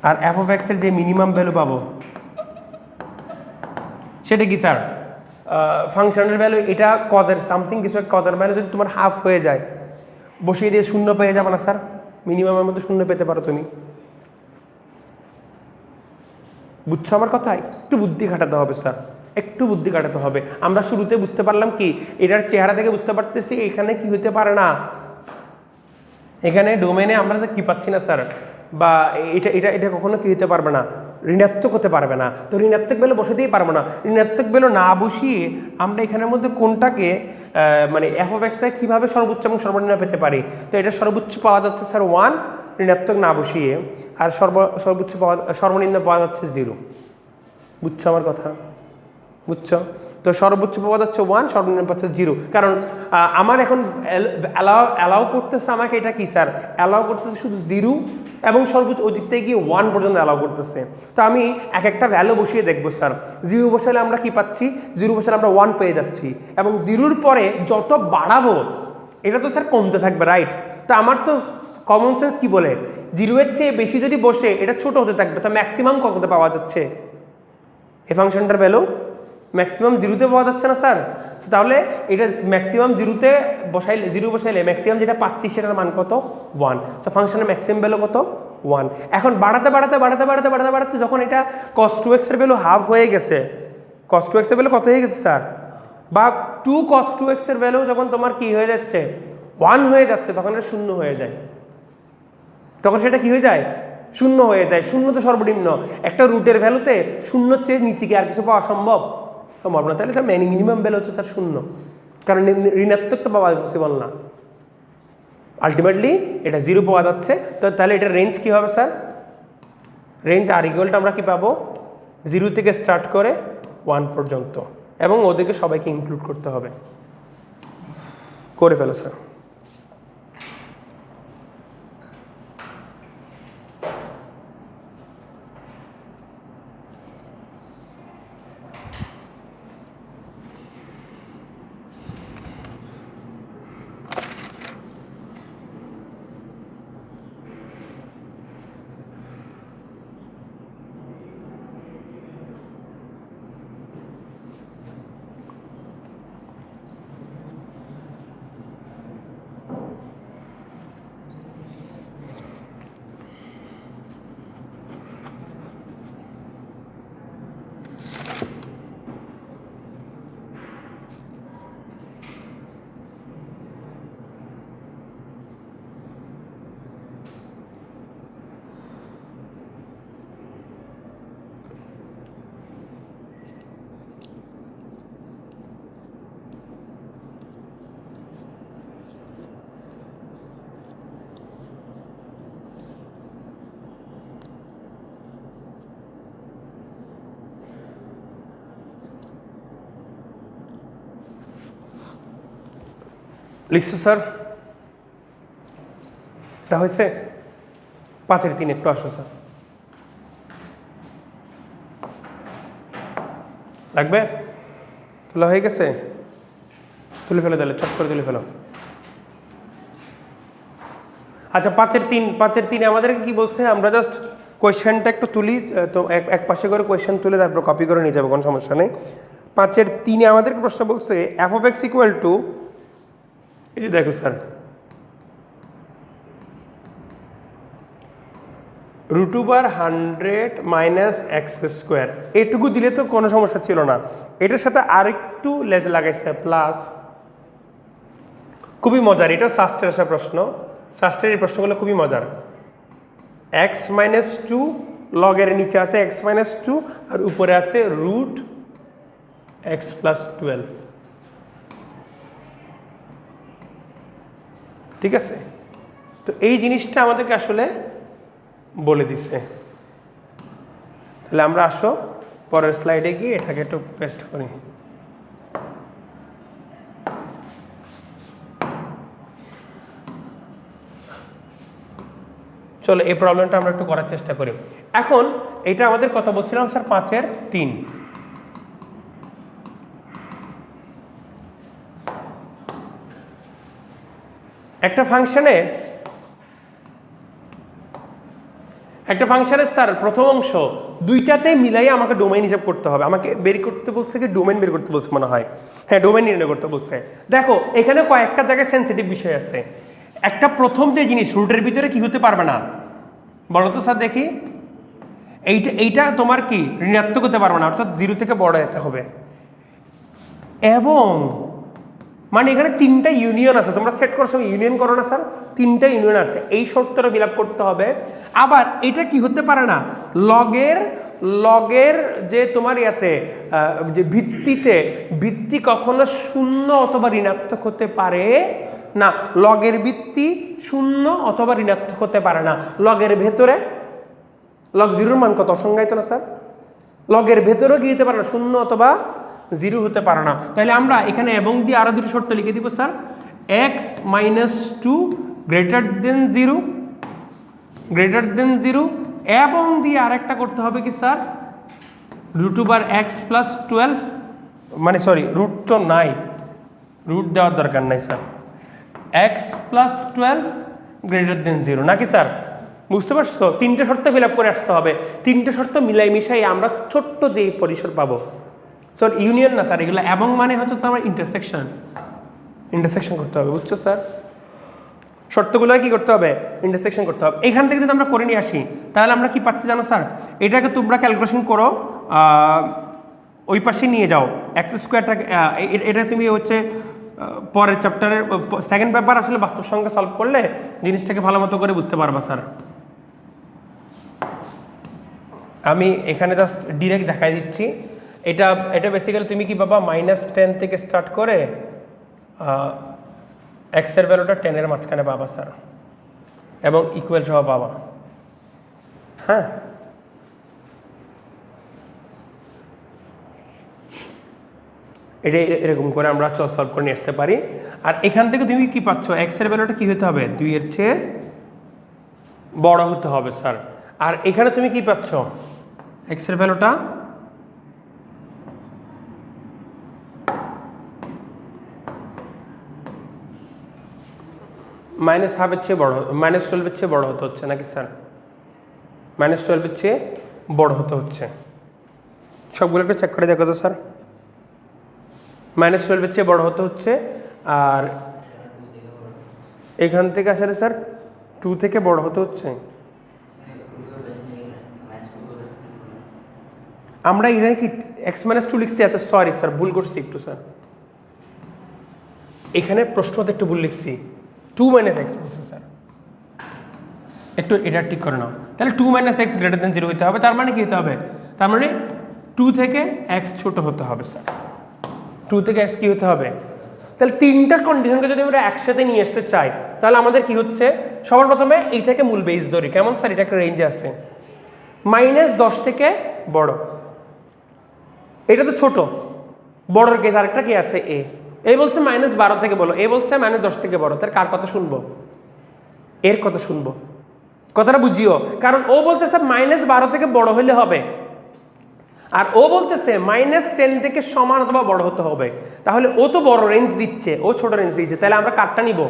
আর এফ অফ এক্স এর যে মিনিমাম ভ্যালু পাবো সেটা কি স্যার, ফাংশনের ভ্যালু এটা কজের সামথিং কিছু কজের ভ্যালু যদি তোমার হাফ হয়ে যায় বসিয়ে দিয়ে 0 পেয়ে যাবে না স্যার, মিনিমামের মধ্যে 0 পেতে পারো তুমি। বুঝছো আমার কথা? একটু বুদ্ধি খাটাতে হবে স্যার, একটু বুদ্ধি কাটাতে হবে। আমরা শুরুতে বুঝতে পারলাম কি, এটার চেহারা থেকে বুঝতে পারতেছি এখানে কি হতে পারে না, এখানে ডোমেনে আমরা কি পাচ্ছি না স্যার, বা এটা এটা এটা কখনো কি হতে পারবে না, ঋণাত্মক হতে পারবে না। তো ঋণাত্মক ভ্যালু বসাতেই পারবো না, ঋণাত্মক ভ্যালু না বসিয়ে আমরা এখানের মধ্যে কোনটাকে মানে এফ অফ এক্সটা কীভাবে সর্বোচ্চ এবং সর্বনিম্ন পেতে পারি। তো এটা সর্বোচ্চ পাওয়া যাচ্ছে স্যার 1 ঋণাত্মক না বসিয়ে, আর সর্বোচ্চ সর্বনিম্ন পাওয়া যাচ্ছে 0। বুঝছো আমার কথা? বুঝছো? তো সর্বোচ্চ পাওয়া যাচ্ছে 1, সর্বনিম্ন পাচ্ছে 0, কারণ আমার এখন অ্যালাউ করতেছে আমাকে এটা কি স্যার, অ্যালাউ করতেছে শুধু 0 এবং সর্বোচ্চ ওই দিক থেকে গিয়ে 1 পর্যন্ত অ্যালাউ করতেছে। তো আমি এক একটা ভ্যালু বসিয়ে দেখবো স্যার, 0 বসালে আমরা কি পাচ্ছি, 0 বসালে আমরা 1 পেয়ে যাচ্ছি, এবং 0-র পরে যত বাড়াবো এটা তো স্যার কমতে থাকবে, রাইট? তো আমার তো কমন সেন্স কি বলে, 0-এর চেয়ে বেশি যদি বসে এটা ছোট হতে থাকবে, তো ম্যাক্সিমাম কততে পাওয়া যাচ্ছে, এই ফাংশনটার ভ্যালু ম্যাক্সিমাম 0-তে পাওয়া যাচ্ছে না স্যার। তাহলে এটা ম্যাক্সিমাম 0-তে বসাইলে 0 বসাইলে ম্যাক্সিমাম যেটা পাচ্ছি সেটার মান কত, 1। সো ফাংশনের ম্যাক্সিমাম ভ্যালু কত, 1। এখন বাড়াতে বাড়াতে বাড়াতে বাড়াতে বাড়াতে বাড়াতে যখন এটা cos 2x এর ভ্যালু হাফ হয়ে গেছে, cos 2x এর ভ্যালু কত হয়ে গেছে স্যার, বা 2 cos 2x এর ভ্যালু যখন তোমার কি হয়ে যাচ্ছে, 1 হয়ে যাচ্ছে, তখন এটা 0 হয়ে যায়, তখন সেটা কি হয়ে যায়, 0 হয়ে যায়। 0 তো সর্বনিম্ন, একটা রুটের ভ্যালুতে 0-র চেয়ে নিচে কি আর কিছু পাওয়া সম্ভব, সম্ভব না। তাহলে স্যার মিনিমাম ভ্যালু হচ্ছে স্যার 0, কারণ ঋণাত্মক তো পাওয়া পসিবল না, আলটিমেটলি এটা 0 পাওয়া যাচ্ছে। তো তাহলে এটার রেঞ্জ কি হবে স্যার, রেঞ্জ আর ইকুয়ালটা আমরা কি পাবো, 0 থেকে স্টার্ট করে 1 পর্যন্ত, এবং ওদেরকে সবাইকে ইনক্লুড করতে হবে। করে ফেলো স্যার। লিখছো স্যার, এটা হয়েছে? 5 এর 3 একটু আসো স্যার, লাগবে? তোলা হয়ে গেছে? তুলে ফেলো তাহলে, চট করে তুলে ফেলো। আচ্ছা 5 এর 3 আমাদেরকে কি বলছে? আমরা জাস্ট কোয়েশ্চেনটা একটু তুলি, তো এক পাশে করে কোয়েশ্চেন তুলে তারপর কপি করে নিয়ে যাবো, কোনো সমস্যা নেই। 5 এর 3 আমাদেরকে প্রশ্ন বলছে f of x equal two, এই যে দেখো স্যার, √100 মাইনাস এক্স স্কোয়ার, এটুকু দিলে তো কোনো সমস্যা ছিল না। এটার সাথে আরেকটু লেজ লাগাইছে প্লাস, খুবই মজার, এটা শাস্ত্রের আসা প্রশ্ন, শাস্ত্রের এই প্রশ্নগুলো খুবই মজার। এক্স মাইনাস 2 লগের নিচে আছে এক্স মাইনাস 2 আর উপরে আছে √x প্লাস 12, ঠিক আছে? তো এই জিনিসটা আমাদেরকে আসলে বলে দিছে। তাহলে আমরা আসো পরের স্লাইডে গিয়ে এটাকে একটু পেস্ট করি। চলো এই প্রবলেমটা আমরা একটু করার চেষ্টা করি। এখন এটা আমাদের কথা বলছিলাম স্যার 5 এর 3। একটা ফাংশনের স্যার প্রথম অংশ দুইটাতে মিলাই আমাকে ডোমেইন হিসাব করতে হবে। আমাকে বের করতে বলছে কি, ডোমেইন বের করতে বলছে মনে হয়, হ্যাঁ ডোমেইন নির্ণয় করতে বলছে। দেখো এখানে কয়েকটা জায়গায় সেন্সিটিভ বিষয় আছে। একটা প্রথম যে জিনিস, রুটের ভিতরে কি হতে পারবে না বলো তো স্যার দেখি, এইটা তোমার কি ঋণাত্মক হতে পারবে না, অর্থাৎ 0 থেকে বড় যেতে হবে। এবং মানে এখানে 3টা ইউনিয়ন আছে, তোমরা সেট করার সময় ইউনিয়ন করো না স্যার, 3টা ইউনিয়ন আছে, এই শর্তটা ফিল আপ করতে হবে। আবার এটা কি হতে পারে না, লগের যে তোমার ইয়াতে যে ভিত্তি কখনো 0 অথবা ঋণাত্মক হতে পারে না। লগের ভিত্তি 0 অথবা ঋণাত্মক হতে পারে না। লগের ভেতরে লগ 0-র মান কত? অসংজ্ঞায়িত না স্যার? লগের ভেতরেও কি হতে পারে না, 0 অথবা 0 হতে পারে না। তাহলে আমরা এখানে এবং দিয়ে আরো দুটো শর্ত লিখে দিব sir, x minus 2 greater than 0 এবং দিয়ে আরেকটা করতে হবে কি স্যার, √x প্লাস 12, মানে সরি রুট তো নাই, রুট দেওয়ার দরকার নাই sir, x plus 12 greater than 0, নাকি স্যার? বুঝতে পারছো? 3টে শর্ত ফিল আপ করে আসতে হবে। 3টে শর্ত মিলাই মিশাই আমরা ছোট্ট যে পরিসর পাবো। স্যার ইউনিয়ন না স্যার, এগুলো এবং মানে হচ্ছে তোমার ইন্টারসেকশন করতে হবে, বুঝছো স্যার? শর্তগুলো কি করতে হবে? ইন্টারসেকশন করতে হবে। এখান থেকে যদি আমরা করে নিয়ে আসি তাহলে আমরা কি পাচ্ছি জানো স্যার? এটাকে তোমরা ক্যালকুলেশন করো, ওই পাশে নিয়ে যাও এক্স স্কোয়ারটাকে, এটা তুমি হচ্ছে পরের চ্যাপ্টারের সেকেন্ড পেপার আসলে বাস্তব সংখ্যা সলভ করলে জিনিসটাকে ভালো মতো করে বুঝতে পারবা স্যার। আমি এখানে জাস্ট ডিরেক্ট দেখাই দিচ্ছি। এটা বেসিক্যালি তুমি কি পাবা, -10 থেকে স্টার্ট করে এক্সের ভ্যালুটা 10-এর মাঝখানে পাবা স্যার, এবং ইকুয়াল সহ পাবা। হ্যাঁ এটা এরকম করে আমরা সলভ করে নিয়ে আসতে পারি। আর এখান থেকে তুমি কি পাচ্ছ, এক্সের ভ্যালুটা কি হতে হবে, 2-এর চেয়ে বড় হতে হবে স্যার। আর এখানে তুমি কি পাচ্ছ, এক্সের ভ্যালুটা -12-এর চেয়ে বড়, -12-এর চেয়ে বড় হতে হচ্ছে নাকি স্যার? -12-এর চেয়ে বড় হতে হচ্ছে। সবগুলো একটু চেক করে দেখো তো স্যার। -12-এর চেয়ে বড় হতে হচ্ছে। আর এখান থেকে আসলে স্যার 2 থেকে বড় হতে হচ্ছে। আমরা এখানে কি x-2 লিখছি? আচ্ছা সরি স্যার, ভুল করছি একটু স্যার, এখানে প্রশ্নতে একটু ভুল লিখছি, 2 - x বলছে স্যার, একটু এটা ঠিক করে নাও। তাহলে 2 - x গ্রেটার দেন 0 হতে হবে। তার মানে কি হতে হবে, তার মানে 2 থেকে x ছোট হতে হবে স্যার। 2 থেকে x কি হতে হবে? তাহলে 3টা কন্ডিশনকে যদি আমরা একসাথে নিয়ে আসতে চাই তাহলে আমাদের কি হচ্ছে, সবার প্রথমে এইটাকে মূল বেস ধরি। কেমন স্যার? এটা একটা রেঞ্জে আছে, -10 থেকে বড়, এটা তো ছোট, বড়র কেস আরেকটা কি আছে, এই বলছে -12 থেকে বড়, বলছে -10 থেকে বড়। তার কার কথা শুনবো? এর কথা শুনবো। কথাটা বুঝিও, কারণ ও বলতেছে -12 থেকে বড় হলে হবে, আর ও বলতেছে -10 থেকে সমান অথবা বড় হতে হবে। তাহলে ও তো বড় রেঞ্জ দিচ্ছে, ও ছোট রেঞ্জ দিচ্ছে, তাহলে আমরা কারটা নিব?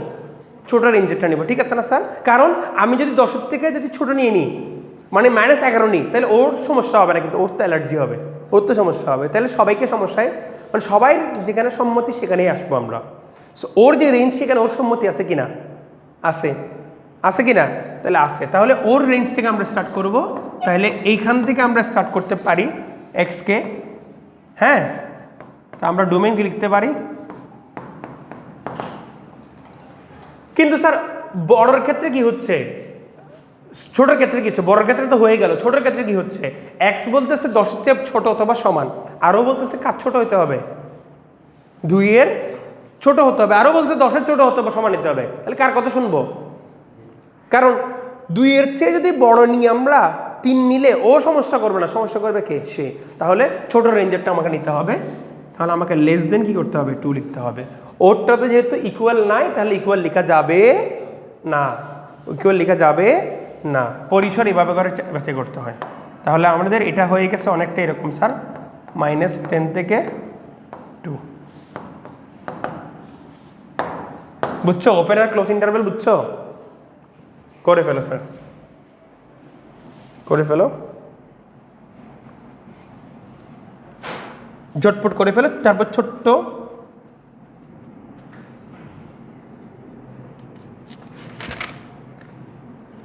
ছোট রেঞ্জেরটা নিব, ঠিক আছে না স্যার? কারণ আমি যদি 10 থেকে যদি ছোট নিয়ে নিই, মানে -11 নিই, তাহলে ওর সমস্যা হবে না, কিন্তু ওর তো অ্যালার্জি হবে, ওর তো সমস্যা হবে। তাহলে সবাইকে সমস্যায়, মানে সবাই যেখানে সম্মতি সেখানেই আসবো আমরা। সো ওর যে রেঞ্জ, সেখানে ওর সম্মতি আছে কিনা? আছে, আছে কিনা? তাহলে আছে। তাহলে ওর রেঞ্জ থেকে আমরা স্টার্ট করব। তাহলে এইখান থেকে আমরা স্টার্ট করতে পারি এক্সকে, হ্যাঁ। তা আমরা ডোমেইনকে লিখতে পারি, কিন্তু স্যার বড়র ক্ষেত্রে কি হচ্ছে, ছোটোর ক্ষেত্রে কি হচ্ছে? বড়র ক্ষেত্রে তো হয়ে গেল, ছোটোর ক্ষেত্রে কি হচ্ছে? এক্স বলতেছে 10-এর চেয়ে ছোট অথবা সমান, আরও বলতেছে কার ছোট হতে হবে? 2-এর ছোট হতে হবে, আরও বলছে 10-এর ছোট হতে হবে, সমান নিতে হবে। তাহলে কার কথা শুনবো? কারণ 2-এর চেয়ে যদি বড় নিই আমরা, 3 নিলে ও সমস্যা করবে না, সমস্যা করবে কে? সে। তাহলে ছোট রেঞ্জেরটা আমাকে নিতে হবে। তাহলে আমাকে লেস দেন কি করতে হবে? 2 লিখতে হবে। ওরটাতে যেহেতু ইকুয়াল নাই, তাহলে ইকুয়াল লেখা যাবে না, ইকুয়াল লেখা যাবে না। পরিসর এভাবে করে বাছাই করতে হয়। তাহলে আমাদের এটা হয়ে গেছে অনেকটা এরকম স্যার, -10 থেকে 2। বুঝছো? ওপেন আর ক্লোজ ইন্টারভেল বুঝছো? করে ফেলো স্যার, করে ফেলো, ঝটপট করে ফেলো। তারপর ছোট্ট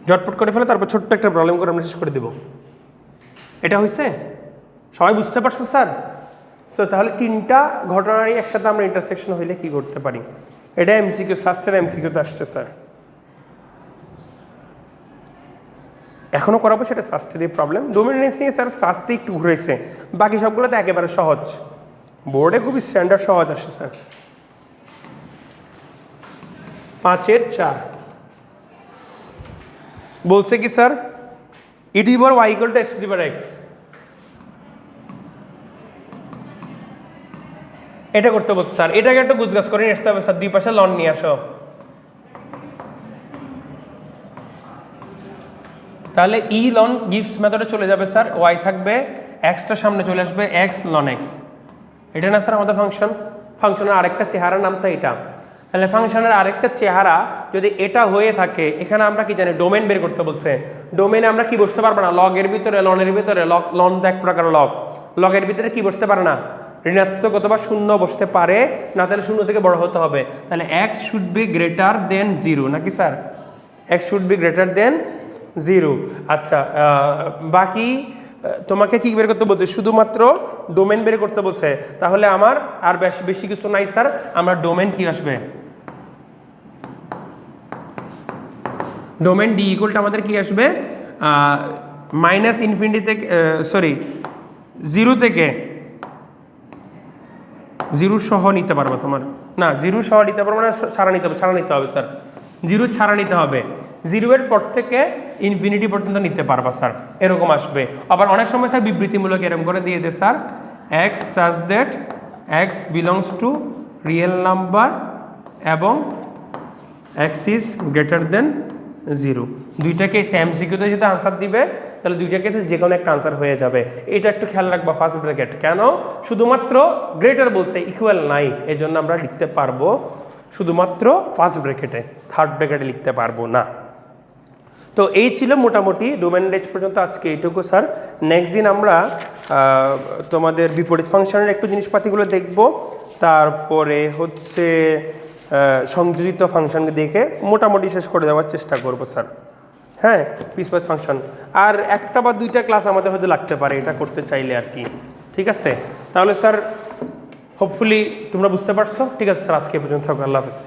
ঝটপট করে ফেলো, তারপর ছোট্ট একটা প্রবলেম করে আমরা শেষ করে দেব। এটা হয়েছে? সবাই বুঝতে পারছো স্যার? সো তাহলে 3টা ঘটনারই একসাথে আমরা ইন্টারসেকশন হইলে কি করতে পারি? এটা এমসিকিউ, সাস্টের এমসিকিউতে আসছে স্যার। এখনও করাবো, সেটা সাস্টেরই প্রবলেম। ডোমেইন রেঞ্জ নিয়ে স্যার সাস্টে একটু ঘুরেছে, বাকি সবগুলো তো একেবারে সহজ, বোর্ডে খুবই স্ট্যান্ডার্ড সহজ আসে স্যার। 5-এর 4 বলছে কি sir? e to the power y equal to x to the power x। এটা করতে বলছে স্যার, এটাকে একটু গুজগাছ করে নিয়ে আসতে হবে স্যার, দুই পাশে লন নিয়ে আসো। তাহলে ই লন গিভস মেথডে চলে যাবে স্যার, y থাকবে, এক্সটার সামনে চলে আসবে x লন x। এটা না স্যার আমাদের ফাংশন? ফাংশনের আরেকটা চেহারার নামটা এটা। তাহলে ফাংশনের আরেকটা চেহারা যদি এটা হয়ে থাকে, এখানে আমরা কি জানি? ডোমেন বের করতে বলছে। ডোমেনে আমরা কি বসতে পারবো না? লগের ভিতরে, লনের ভিতরে, লন তো এক প্রকার লগ, লগের ভিতরে কি বসতে পারে না? ঋণাত্মক অথবা শূন্য বসতে পারে না, তাহলে শূন্য থেকে বড় হতে হবে। তাহলে x should be greater than 0 নাকি sir? x should be greater than 0। আচ্ছা, বাকি তোমাকে কি বের করতে বলছে? শুধুমাত্র ডোমেন বের করতে বলছে। তাহলে আমার আর বেশি কিছু নাই স্যার, আমার ডোমেন কি আসবে? ডোমেন ডি ইকুয়ালটা আমাদের কি আসবে? -∞ থেকে, সরি 0 থেকে 0 সহ নিতে পারবো তোমার, না 0 সহ নিতে পারবো না, ছাড়া নিতে হবে, ছাড়া নিতে হবে স্যার, 0 ছাড়া নিতে হবে। 0-এর পর থেকে ইনফিনিটি পর্যন্ত নিতে পারবা স্যার, এরকম আসবে। আবার অনেক সময় স্যার বিবৃতিমূলক এরকম করে দিয়ে দেয় sir, x such that x belongs to real number এবং x is greater than 0। দুইটাকে এমসিকিউতে যদি আনসার দিবে, তাহলে দুইটা কেসে যে কোনো একটা আনসার হয়ে যাবে। এটা একটু খেয়াল রাখবা, ফার্স্ট ব্র্যাকেট কেন শুধুমাত্র গ্রেটার বলছে, ইকুয়াল নাই, এই জন্য আমরা লিখতে পারবো শুধুমাত্র ফার্স্ট ব্র্যাকেটে, থার্ড ব্র্যাকেটে লিখতে পারবো না। তো এই ছিল মোটামুটি ডোমেন রেঞ্জ পর্যন্ত আজকে এইটুকু স্যার। নেক্সট দিন আমরা তোমাদের বিপরীত ফাংশনের একটু জিনিসপাতিগুলো দেখব, তারপরে হচ্ছে সংযোজিত ফাংশনকে দেখে মোটামুটি শেষ করে দেওয়ার চেষ্টা করব স্যার। হ্যাঁ, পিসওয়াইজ ফাংশন আর একটা বা দুইটা ক্লাস আমাদের হয়তো লাগতে পারে এটা করতে চাইলে আর কি। ঠিক আছে, তাহলে স্যার হোপফুলি তোমরা বুঝতে পারছো। ঠিক আছে স্যার, আজকে পর্যন্ত থাকো, আল্লাহ হাফেজ।